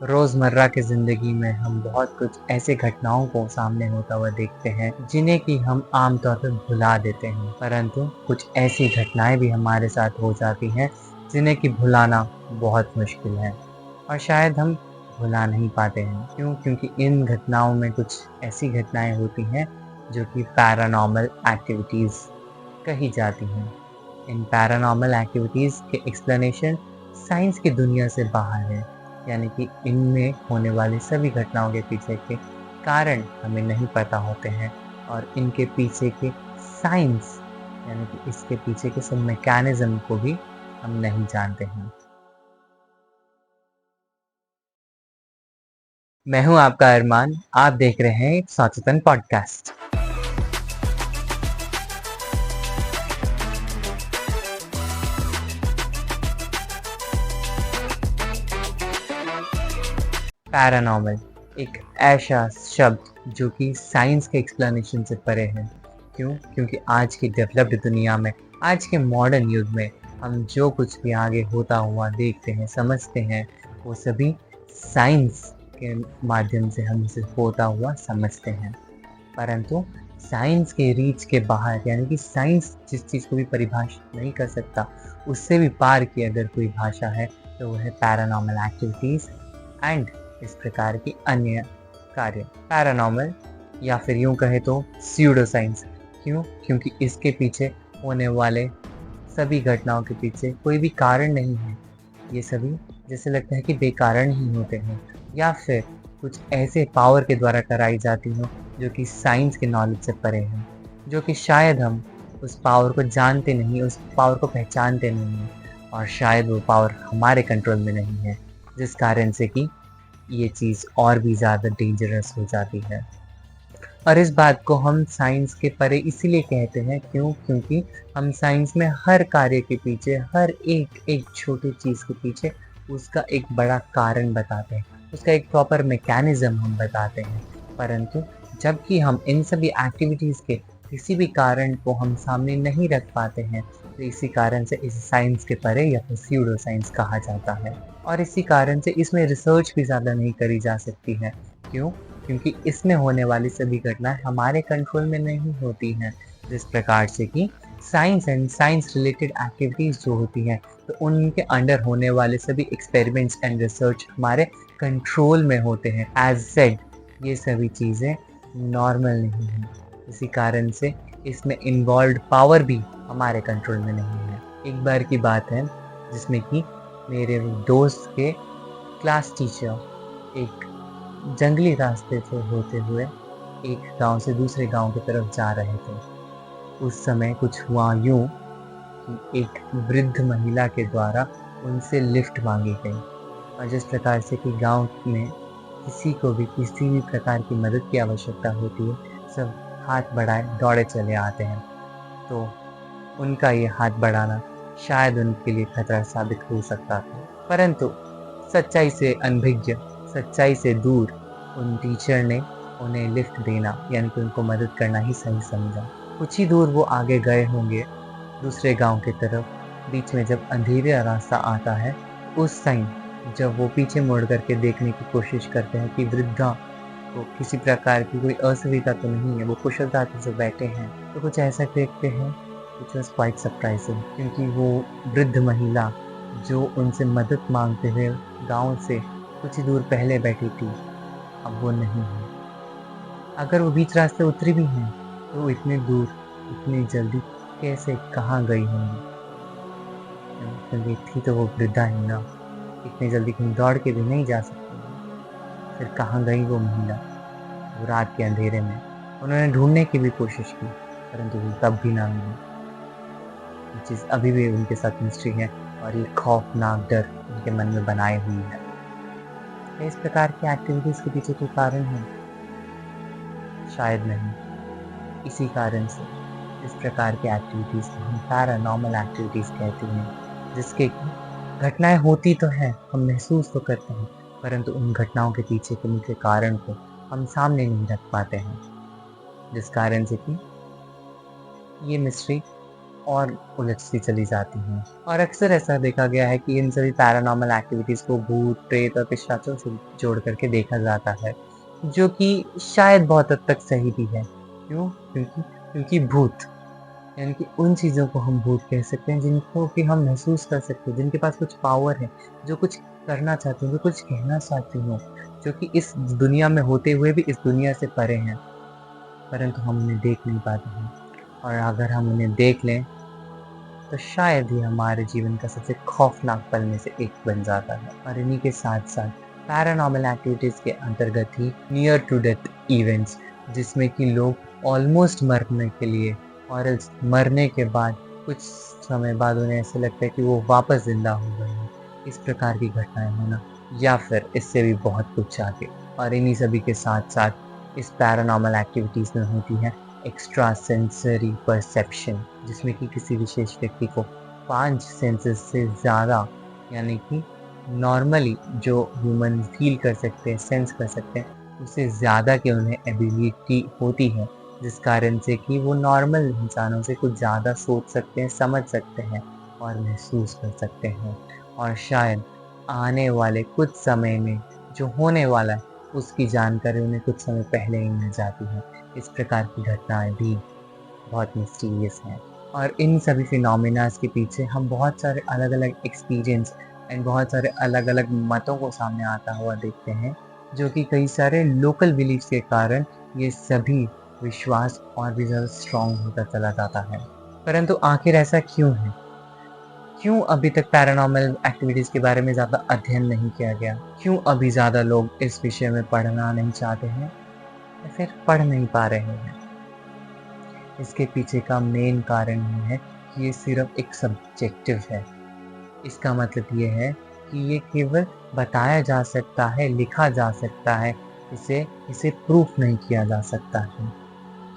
रोज़मर्रा की ज़िंदगी में हम बहुत कुछ ऐसे घटनाओं को सामने होता हुआ देखते हैं जिन्हें कि हम आम तौर पे भुला देते हैं, परंतु कुछ ऐसी घटनाएं भी हमारे साथ हो जाती हैं जिन्हें कि भुलाना बहुत मुश्किल है और शायद हम भुला नहीं पाते हैं। क्यों? क्योंकि इन घटनाओं में कुछ ऐसी घटनाएं होती हैं जो कि पैरानॉर्मल एक्टिविटीज़ कही जाती हैं। इन पैरानॉर्मल एक्टिविटीज़ के एक्सप्लेनेशन साइंस की दुनिया से बाहर है, यानी कि इनमें होने वाली सभी घटनाओं के पीछे के कारण हमें नहीं पता होते हैं और इनके पीछे के साइंस यानी कि इसके पीछे के सब मैकेनिज्म को भी हम नहीं जानते हैं। मैं हूं आपका अरमान, आप देख रहे हैं एक सचेतन पॉडकास्ट। पैरानॉर्मल एक ऐसा शब्द जो कि साइंस के एक्सप्लेनेशन से परे है। क्यों? क्योंकि आज की डेवलप्ड दुनिया में, आज के मॉडर्न युग में हम जो कुछ भी आगे होता हुआ देखते हैं, समझते हैं, वो सभी साइंस के माध्यम से हम उसे होता हुआ समझते हैं। परंतु साइंस के रीच के बाहर, यानी कि साइंस जिस चीज़ को भी परिभाषित नहीं कर सकता, उससे भी पार की अगर कोई भाषा है तो वो है पैरानॉर्मल एक्टिविटीज़ एंड इस प्रकार की अन्य कार्य। पैरानॉर्मल या फिर यूं कहे तो स्यूडो साइंस। क्यों? क्योंकि इसके पीछे होने वाले सभी घटनाओं के पीछे कोई भी कारण नहीं है। ये सभी जैसे लगता है कि बेकारण ही होते हैं या फिर कुछ ऐसे पावर के द्वारा कराई जाती हो जो कि साइंस के नॉलेज से परे हैं, जो कि शायद हम उस पावर को जानते नहीं, उस पावर को पहचानते नहीं हैं और शायद वो पावर हमारे कंट्रोल में नहीं है, जिस कारण से कि ये चीज़ और भी ज़्यादा डेंजरस हो जाती है। और इस बात को हम साइंस के परे इसीलिए कहते हैं, क्यों? क्योंकि हम साइंस में हर कार्य के पीछे, हर एक छोटी चीज़ के पीछे उसका एक बड़ा कारण बताते हैं, उसका एक प्रॉपर मैकेनिज़्म हम बताते हैं। परंतु जबकि हम इन सभी एक्टिविटीज़ के किसी भी कारण को हम सामने नहीं रख पाते हैं, तो इसी कारण से इसे साइंस के परे या फिर स्यूडो साइंस कहा जाता है। और इसी कारण से इसमें रिसर्च भी ज़्यादा नहीं करी जा सकती है। क्यों? क्योंकि इसमें होने वाली सभी घटनाएँ हमारे कंट्रोल में नहीं होती हैं। जिस प्रकार से कि science and science related activities जो होती हैं, तो उनके अंडर होने वाले सभी एक्सपेरिमेंट्स एंड रिसर्च हमारे कंट्रोल में होते हैं। एज़ सेड, ये सभी चीज़ें नॉर्मल नहीं हैं। इसी कारण से इसमें इन्वॉल्व्ड पावर भी हमारे कंट्रोल में नहीं है। एक बार की बात है जिसमें कि मेरे दोस्त के क्लास टीचर एक जंगली रास्ते से होते हुए एक गांव से दूसरे गांव की तरफ जा रहे थे। उस समय कुछ हुआ यूं कि एक वृद्ध महिला के द्वारा उनसे लिफ्ट मांगी गई और जिस प्रकार से कि गांव में किसी को भी किसी भी प्रकार की मदद की आवश्यकता होती है, सब हाथ बढ़ाए दौड़े चले आते हैं। तो उनका ये हाथ बढ़ाना शायद उनके लिए खतरा साबित हो सकता था, परंतु सच्चाई से अनभिज्ञ, सच्चाई से दूर उन टीचर ने उन्हें लिफ्ट देना यानी कि उनको मदद करना ही सही समझा। कुछ ही दूर वो आगे गए होंगे दूसरे गांव की तरफ। बीच में जब अंधेरा रास्ता आता है, उस टाइम जब वो पीछे मुड़ करके देखने की कोशिश करते हैं कि वृद्धा को किसी प्रकार की कोई असुविधा तो नहीं है, वो कुशलता से बैठे हैं, तो कुछ ऐसा देखते हैं which was quite surprising, क्योंकि वो वृद्ध महिला जो उनसे मदद मांगते हुए गांव से कुछ ही दूर पहले बैठी थी, अब वो नहीं है। अगर वो बीच रास्ते उतरी भी हैं, तो वो इतने दूर, इतनी जल्दी कैसे, कहाँ गई होंगी? क्योंकि थी तो वो वृद्धा ही ना, इतनी जल्दी कहीं दौड़ के भी नहीं जा सकती है। फिर कहाँ गई वो महिला, वो रात के अंधेरे में? उन्होंने ढूंढने की भी कोशिश की, परंतु वो तब भी ना मिली। ये चीज़ अभी भी उनके साथ मिस्ट्री है और ये खौफनाक डर उनके मन में बनाए हुई है। क्या इस प्रकार की एक्टिविटीज़ के पीछे कोई कारण है? शायद नहीं। इसी कारण से इस प्रकार की एक्टिविटीज़ को हम पैरानॉर्मल एक्टिविटीज़ कहते हैं, जिसके कि घटनाएँ होती तो हैं, हम महसूस तो करते हैं, परंतु उन घटनाओं के पीछे के मुख्य कारण को हम सामने नहीं रख पाते हैं। जिस कारण से कि ये मिस्ट्री और उलझती चली जाती हैं। और अक्सर ऐसा देखा गया है कि इन सभी पैरानॉर्मल एक्टिविटीज़ को भूत, प्रेत और पिशाचों से जोड़ करके देखा जाता है, जो कि शायद बहुत हद तक सही भी है। क्यों? क्योंकि भूत यानी कि उन चीज़ों को हम भूत कह सकते हैं जिनको कि हम महसूस कर सकते हैं, जिनके पास कुछ पावर है, जो कुछ करना चाहती हैं, जो कुछ कहना चाहती हों, जो कि इस दुनिया में होते हुए भी इस दुनिया से परे हैं, परंतु हम उन्हें देख नहीं पाते हैं। और अगर हम उन्हें देख लें, तो शायद ही हमारे जीवन का सबसे खौफनाक पल में से एक बन जाता है। और इन्हीं के साथ-साथ पैरानॉर्मल एक्टिविटीज़ के अंतर्गत ही नियर टू डेथ इवेंट्स, जिसमें कि लोग ऑलमोस्ट मरने के लिए और इस मरने के बाद कुछ समय बाद उन्हें ऐसा लगता है कि वो वापस ज़िंदा हो गए हैं। इस प्रकार की घटनाएँ होना या फिर इससे भी बहुत कुछ आगे। और इन्हीं सभी के साथ-साथ इस पैरानॉर्मल एक्टिविटीज़ में होती है एक्स्ट्रा सेंसरी परसेप्शन, जिसमें कि किसी विशेष व्यक्ति को 5 सेंसेस से ज़्यादा यानी कि नॉर्मली जो ह्यूमन फील कर सकते हैं, सेंस कर सकते हैं, उससे ज़्यादा की उन्हें एबिलिटी होती है, जिस कारण से कि वो नॉर्मल इंसानों से कुछ ज़्यादा सोच सकते हैं, समझ सकते हैं और महसूस कर सकते हैं। और शायद आने वाले कुछ समय में जो होने वाला है, उसकी जानकारी उन्हें कुछ समय पहले ही मिल जाती है। इस प्रकार की घटनाएँ भी बहुत मिस्टीरियस हैं। और इन सभी फिनोमेनाज़ के पीछे हम बहुत सारे अलग-अलग एक्सपीरियंस एंड बहुत सारे अलग-अलग मतों को सामने आता हुआ देखते हैं, जो कि कई सारे लोकल बिलीफ्स के कारण ये सभी विश्वास और भी ज़्यादा स्ट्रॉन्ग होता चला जाता है। परंतु आखिर ऐसा क्यों है? क्यों अभी तक पैरानॉर्मल एक्टिविटीज़ के बारे में ज़्यादा अध्ययन नहीं किया गया? क्यों अभी ज़्यादा लोग इस विषय में पढ़ना नहीं चाहते हैं या फिर पढ़ नहीं पा रहे हैं? इसके पीछे का मेन कारण ये है कि ये सिर्फ एक सब्जेक्टिव है। इसका मतलब ये है कि ये केवल बताया जा सकता है, लिखा जा सकता है, इसे इसे प्रूफ नहीं किया जा सकता है।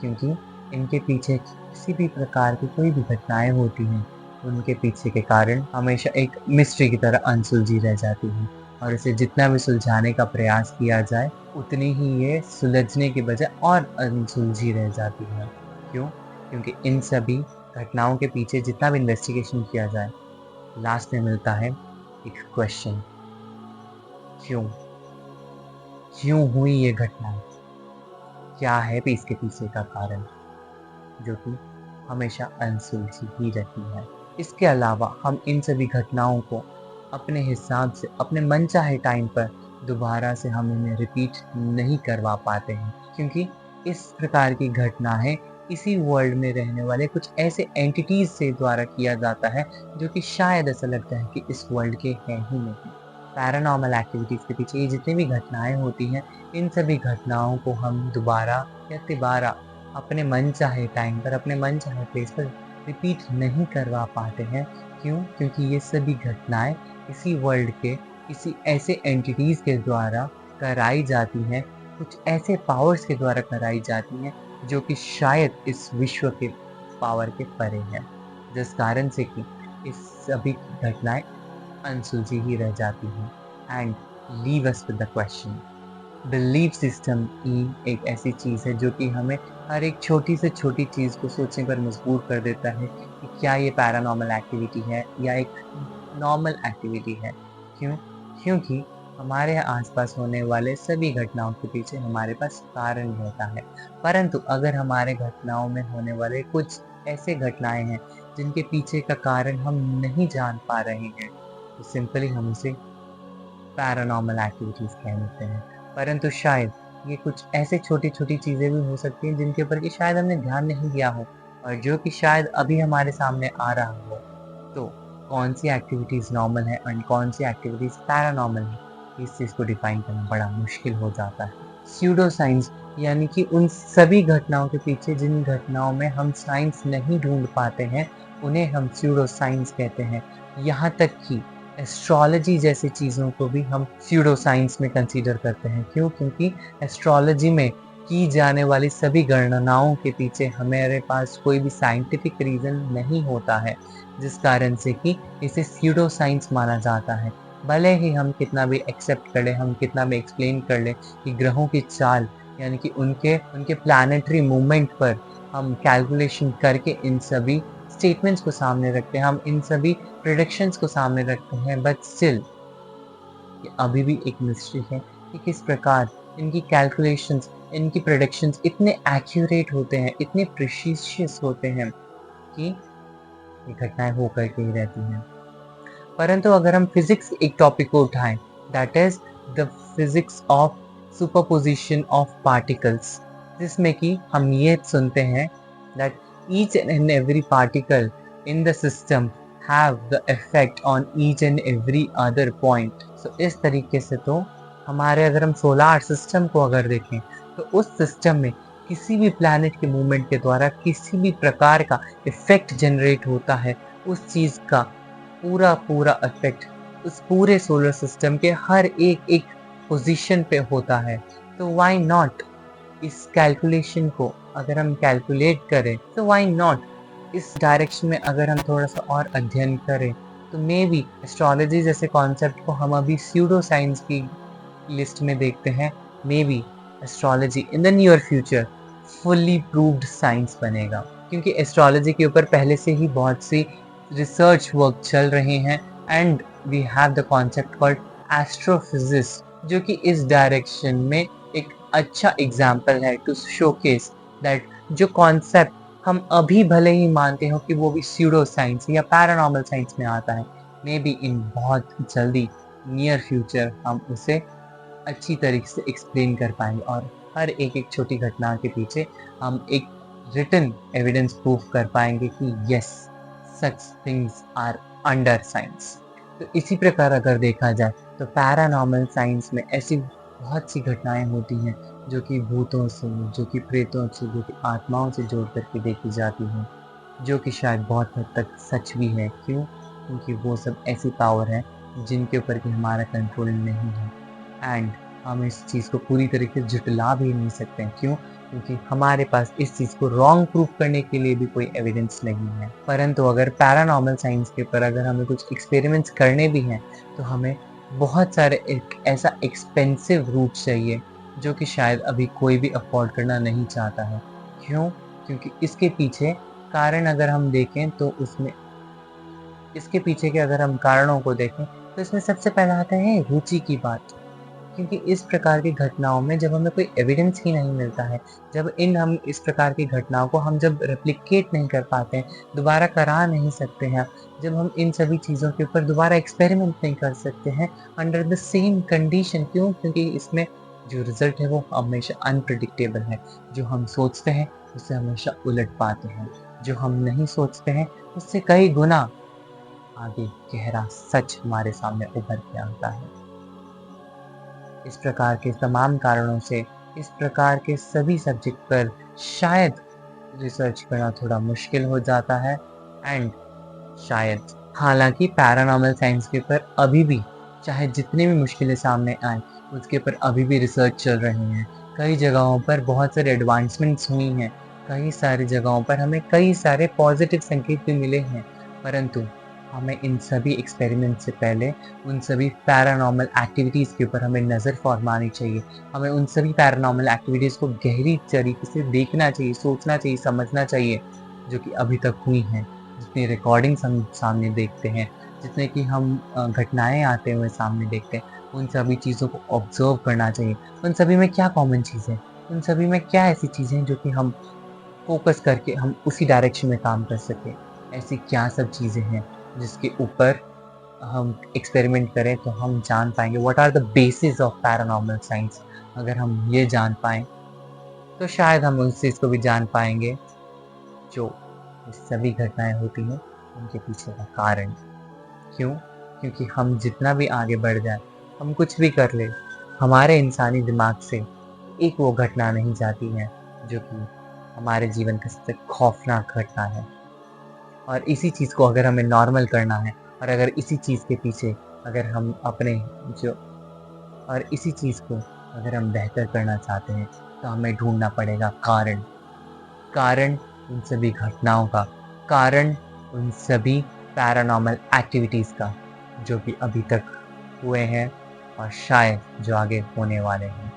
क्योंकि इनके पीछे किसी भी प्रकार की कोई भी घटनाएँ होती हैं, उनके पीछे के कारण हमेशा एक मिस्ट्री की तरह अनसुलझी रह जाती हैं और इसे जितना भी सुलझाने का प्रयास किया जाए, उतनी ही ये सुलझने के बजाय और अनसुलझी रह जाती है। क्यों? क्योंकि इन सभी घटनाओं के पीछे जितना भी इन्वेस्टिगेशन किया जाए, लास्ट में मिलता है एक क्वेश्चन, क्यों? क्यों हुई ये घटनाएँ? क्या है भी इसके पीछे का कारण? जो कि हमेशा अनसुलझी ही रहती है। इसके अलावा हम इन सभी घटनाओं को अपने हिसाब से अपने मनचाहे टाइम पर दोबारा से हम इन्हें रिपीट नहीं करवा पाते हैं, क्योंकि इस प्रकार की घटनाएँ इसी वर्ल्ड में रहने वाले कुछ ऐसे एंटिटीज़ से द्वारा किया जाता है, जो कि शायद ऐसा लगता है कि इस वर्ल्ड के हैं ही नहीं। पैरानॉर्मल एक्टिविटीज़ के पीछे ये जितनी भी घटनाएँ होती हैं, इन सभी घटनाओं को हम दोबारा या तिबारा अपने मनचाहे टाइम पर, अपने मनचाहे प्लेस पर रिपीट नहीं करवा पाते हैं। क्यों? क्योंकि ये सभी घटनाएँ इसी वर्ल्ड के किसी ऐसे एंटिटीज़ के द्वारा कराई जाती हैं, कुछ ऐसे पावर्स के द्वारा कराई जाती हैं, जो कि शायद इस विश्व के पावर के परे हैं। जिस कारण से कि इस सभी घटनाएँ अनसुलझी ही रह जाती हैं and leave us with the question. Belief system ही एक ऐसी चीज़ है जो कि हमें हर एक छोटी से छोटी चीज़ को सोचने पर मजबूर कर देता है कि क्या ये पैरानॉर्मल एक्टिविटी है या एक नॉर्मल एक्टिविटी है। क्यों? क्योंकि हमारे आसपास होने वाले सभी घटनाओं के पीछे हमारे पास कारण रहता है, परंतु अगर हमारे घटनाओं में होने वाले कुछ ऐसे घटनाएं हैं जिनके पीछे का कारण हम नहीं जान पा रहे हैं, तो सिंपली हम उसे पैरानॉर्मल एक्टिविटीज़ कह देते हैं। परंतु शायद ये कुछ ऐसे छोटी-छोटी चीज़ें भी हो सकती हैं जिनके ऊपर कि शायद हमने ध्यान नहीं दिया हो और जो कि शायद अभी हमारे सामने आ रहा हो। तो कौन-सी एक्टिविटीज़ नॉर्मल है एंड कौन-सी एक्टिविटीज़ पैरानॉर्मल है, इस चीज़ को डिफ़ाइन करना बड़ा मुश्किल हो जाता है। स्यूडो साइंस यानी कि उन सभी घटनाओं के पीछे जिन घटनाओं में हम साइंस नहीं ढूँढ पाते हैं, उन्हें हम स्यूडो साइंस कहते हैं। यहाँ तक कि एस्ट्रोलॉजी जैसी चीज़ों को भी हम स्यूडो साइंस में कंसीडर करते हैं। क्यों? क्योंकि एस्ट्रोलॉजी में की जाने वाली सभी गणनाओं के पीछे हमारे पास कोई भी साइंटिफिक रीज़न नहीं होता है, जिस कारण से कि इसे स्यूडो साइंस माना जाता है। भले ही हम कितना भी एक्सेप्ट कर लें, हम कितना भी एक्सप्लेन कर लें कि ग्रहों की चाल यानी कि उनके उनके प्लैनेटरी मूवमेंट पर हम कैलकुलेशन करके इन सभी स्टेटमेंट्स को सामने रखते हैं, हम इन सभी प्रेडिक्शंस को सामने रखते हैं, बट स्टिल ये अभी भी एक मिस्ट्री है कि किस प्रकार इनकी कैलकुलेशंस, इनकी प्रेडिक्शंस इतने एक्यूरेट होते हैं, इतने प्रिसिशियस होते हैं कि ये घटनाएं होकर के ही रहती हैं। परंतु अगर हम फिजिक्स एक टॉपिक को उठाएं, that is the physics of superposition of particles, जिसमें कि हम ये सुनते हैं that each and every particle in the system have the effect on each and every other point. So इस तरीके से तो हमारे, अगर हम सोलार सिस्टम को अगर देखें, तो उस सिस्टम में किसी भी प्लैनेट के मूवमेंट के द्वारा किसी भी प्रकार का इफेक्ट जनरेट होता है, उस चीज़ का पूरा पूरा इफेक्ट उस पूरे सोलर सिस्टम के हर एक एक पोजीशन पे होता है। तो व्हाई नॉट इस कैलकुलेशन को अगर हम कैलकुलेट करें, तो व्हाई नॉट इस डायरेक्शन में अगर हम थोड़ा सा और अध्ययन करें, तो मे बी एस्ट्रोलॉजी जैसे कॉन्सेप्ट को हम अभी स्यूडो साइंस की लिस्ट में देखते हैं, may be astrology in the near future fully proved science बनेगा, क्योंकि एस्ट्रोलॉजी के ऊपर पहले से ही बहुत सी रिसर्च वर्क चल रहे हैं, and we have the concept called astrophysics, जो कि इस डायरेक्शन में एक अच्छा एग्जाम्पल है टू शोकेस दैट जो कॉन्सेप्ट हम अभी भले ही मानते हो कि वो भी स्यूडो साइंस या पैरानॉर्मल साइंस में आता है, मे बी इन बहुत जल्दी नियर फ्यूचर हम उसे अच्छी तरीके से एक्सप्लेन कर पाएंगे, और हर एक एक छोटी घटना के पीछे हम एक रिटन एविडेंस प्रूफ कर पाएंगे कि yes, such things are under science. तो इसी प्रकार अगर देखा जाए, तो पैरानॉर्मल साइंस में ऐसी बहुत सी घटनाएं होती हैं जो कि भूतों से, जो कि प्रेतों से, जो कि आत्माओं से जोड़ करके देखी जाती हैं, जो कि शायद बहुत हद तक सच भी है। क्यों? क्योंकि वो सब ऐसी पावर है जिनके ऊपर कि हमारा कंट्रोल नहीं है, एंड हम इस चीज़ को पूरी तरीके से झुटला भी नहीं सकते हैं। क्यों? क्योंकि हमारे पास इस चीज़ को रॉन्ग प्रूफ करने के लिए भी कोई एविडेंस नहीं है। परंतु अगर पैरानॉर्मल साइंस के ऊपर अगर हमें कुछ एक्सपेरिमेंट्स करने भी हैं, तो हमें बहुत सारे एक ऐसा एक्सपेंसिव रूट चाहिए जो कि शायद अभी कोई भी अफोर्ड करना नहीं चाहता है। क्यों? क्योंकि इसके पीछे कारण अगर हम देखें, तो उसमें इसके पीछे के अगर हम कारणों को देखें, तो इसमें सबसे पहला आता है रुचि की बात। क्योंकि इस प्रकार की घटनाओं में जब हमें कोई एविडेंस ही नहीं मिलता है, जब हम इस प्रकार की घटनाओं को हम जब रेप्लिकेट नहीं कर पाते हैं, दोबारा करा नहीं सकते हैं, जब हम इन सभी चीज़ों के ऊपर दोबारा एक्सपेरिमेंट नहीं कर सकते हैं अंडर द सेम कंडीशन। क्यों? क्योंकि इसमें जो रिजल्ट है वो हमेशा अनप्रिडिक्टेबल है। जो हम सोचते हैं उससे हमेशा उलट पाते हैं, जो हम नहीं सोचते हैं उससे कई गुना आगे गहरा सच हमारे सामने उभर के आता है। इस प्रकार के तमाम कारणों से इस प्रकार के सभी सब्जेक्ट पर शायद रिसर्च करना थोड़ा मुश्किल हो जाता है, एंड शायद, हालांकि पैरानॉर्मल साइंस के ऊपर अभी भी चाहे जितनी भी मुश्किलें सामने आए, उसके ऊपर अभी भी रिसर्च चल रही हैं। कई जगहों पर बहुत सारे एडवांसमेंट्स हुई हैं, कई सारी जगहों पर हमें कई सारे पॉजिटिव संकेत भी मिले हैं, परंतु हमें इन सभी एक्सपेरिमेंट से पहले उन सभी पैरानॉर्मल एक्टिविटीज़ के ऊपर हमें नज़र फरमानी चाहिए। हमें उन सभी पैरानॉर्मल एक्टिविटीज़ को गहरी तरीके से देखना चाहिए, सोचना चाहिए, समझना चाहिए, जो कि अभी तक हुई हैं। जितनी रिकॉर्डिंग्स हम सामने देखते हैं, जितने कि हम घटनाएँ आते हुए सामने देखते हैं, उन सभी चीज़ों को ऑब्ज़र्व करना चाहिए। उन सभी में क्या कॉमन चीज़ है? उन सभी में क्या ऐसी चीज़ें हैं जो कि हम फ़ोकस करके हम उसी डायरेक्शन में काम कर सकें? ऐसी क्या सब चीज़ें हैं जिसके ऊपर हम एक्सपेरिमेंट करें तो हम जान पाएँगे what are the basis of paranormal science. अगर हम ये जान पाएँ, तो शायद हम उस चीज़ को भी जान पाएँगे जो ये सभी घटनाएँ होती हैं, उनके पीछे का कारण। क्यों? क्योंकि हम जितना भी आगे बढ़ जाएँ, हम कुछ भी कर लें, हमारे इंसानी दिमाग से एक वो घटना नहीं जाती है जो कि हमारे जीवन का सबसे खौफनाक घटना है। और इसी चीज़ को अगर हमें नॉर्मल करना है, और अगर इसी चीज़ के पीछे अगर हम अपने जो और इसी चीज़ को अगर हम बेहतर करना चाहते हैं, तो हमें ढूँढना पड़ेगा कारण। कारण उन सभी घटनाओं का, कारण उन सभी पैरानॉर्मल एक्टिविटीज़ का, जो कि अभी तक हुए हैं और शायद जो आगे होने वाले हैं।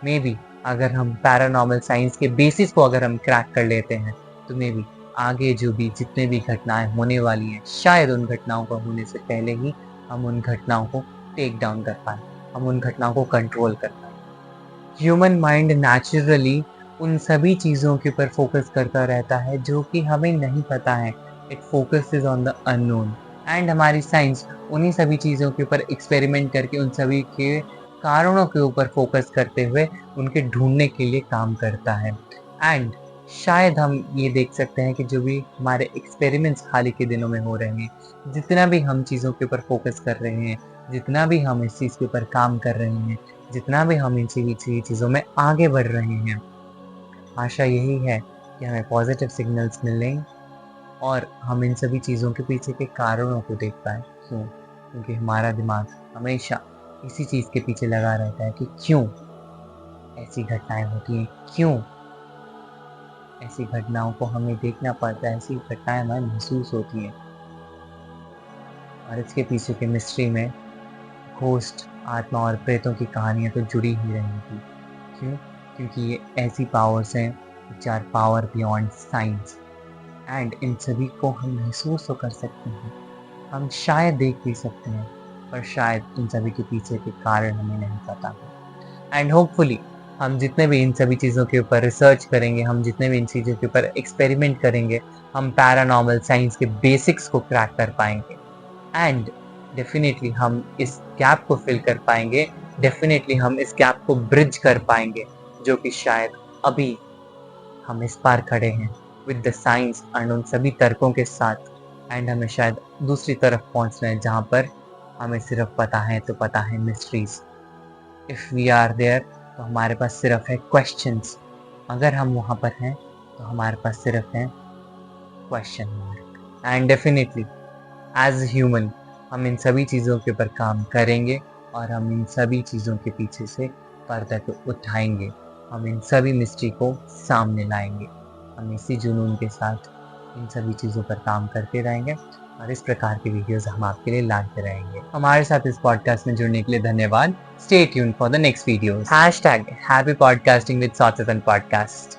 मे बी अगर हम पैरानॉर्मल साइंस के बेसिस को अगर हम क्रैक कर लेते हैं, तो मे बी आगे जो भी जितने भी घटनाएं होने वाली हैं, शायद उन घटनाओं को होने से पहले ही हम उन घटनाओं को टेक डाउन कर पाए, हम उन घटनाओं को कंट्रोल कर पाए। ह्यूमन माइंड नेचुरली उन सभी चीज़ों के ऊपर फोकस करता रहता है जो कि हमें नहीं पता है। It focuses on the unknown and हमारी साइंस उन्हीं सभी चीज़ों के ऊपर एक्सपेरिमेंट करके उन सभी के कारणों के ऊपर फोकस करते हुए उनके ढूंढने के लिए काम करता है। एंड शायद हम ये देख सकते हैं कि जो भी हमारे एक्सपेरिमेंट्स हाल ही के दिनों में हो रहे हैं, जितना भी हम चीज़ों के ऊपर फोकस कर रहे हैं, जितना भी हम इस चीज़ के ऊपर काम कर रहे हैं, जितना भी हम इन चीज़ों में आगे बढ़ रहे हैं, आशा यही है कि हमें पॉजिटिव सिग्नल्स मिलें और हम इन सभी चीज़ों के पीछे के कारणों को देख पाएँ। क्यों? क्योंकि हमारा दिमाग हमेशा इसी चीज़ के पीछे लगा रहता है कि क्यों ऐसी घटनाएँ होती हैं, क्यों ऐसी घटनाओं को हमें देखना पड़ता है, ऐसी घटनाएँ हमें महसूस होती हैं। और इसके पीछे की मिस्ट्री में घोस्ट, आत्मा और प्रेतों की कहानियाँ तो जुड़ी ही रहेंगी। क्यों? क्योंकि ये ऐसी पावर्स हैं which are power beyond science and in सभी को हम महसूस तो कर सकते हैं। हम शायद देख भी सकते हैं, पर शायद इन सभी के पीछे के कारण हमें नहीं पता हो। एंड होपफुली हम जितने भी इन सभी चीज़ों के ऊपर रिसर्च करेंगे, हम जितने भी इन चीज़ों के ऊपर एक्सपेरिमेंट करेंगे, हम पैरानॉर्मल साइंस के बेसिक्स को क्रैक कर पाएँगे। एंड डेफिनेटली हम इस गैप को फिल कर पाएंगे, डेफिनेटली हम इस गैप को ब्रिज कर पाएंगे जो कि शायद अभी हम इस पार खड़े हैं विद द साइंस एंड उन सभी तर्कों के साथ। एंड हमें शायद दूसरी तरफ पहुंचना है जहां पर हमें सिर्फ पता है तो पता है mysteries. If we are there तो हमारे पास सिर्फ है क्वेश्चंस। अगर हम वहां पर हैं तो हमारे पास सिर्फ है question mark. And definitely as human हम इन सभी चीज़ों के ऊपर काम करेंगे और हम इन सभी चीज़ों के पीछे से पर्दा को उठाएंगे, हम इन सभी मिस्ट्री को सामने लाएंगे। हम इसी जुनून के साथ इन सभी चीज़ों पर काम करते रहेंगे और इस प्रकार की वीडियोस हम आपके लिए लाते रहेंगे। हमारे साथ इस पॉडकास्ट में जुड़ने के लिए धन्यवाद। Stay tuned for the next videos. Hashtag happy podcasting with Sachetan podcast.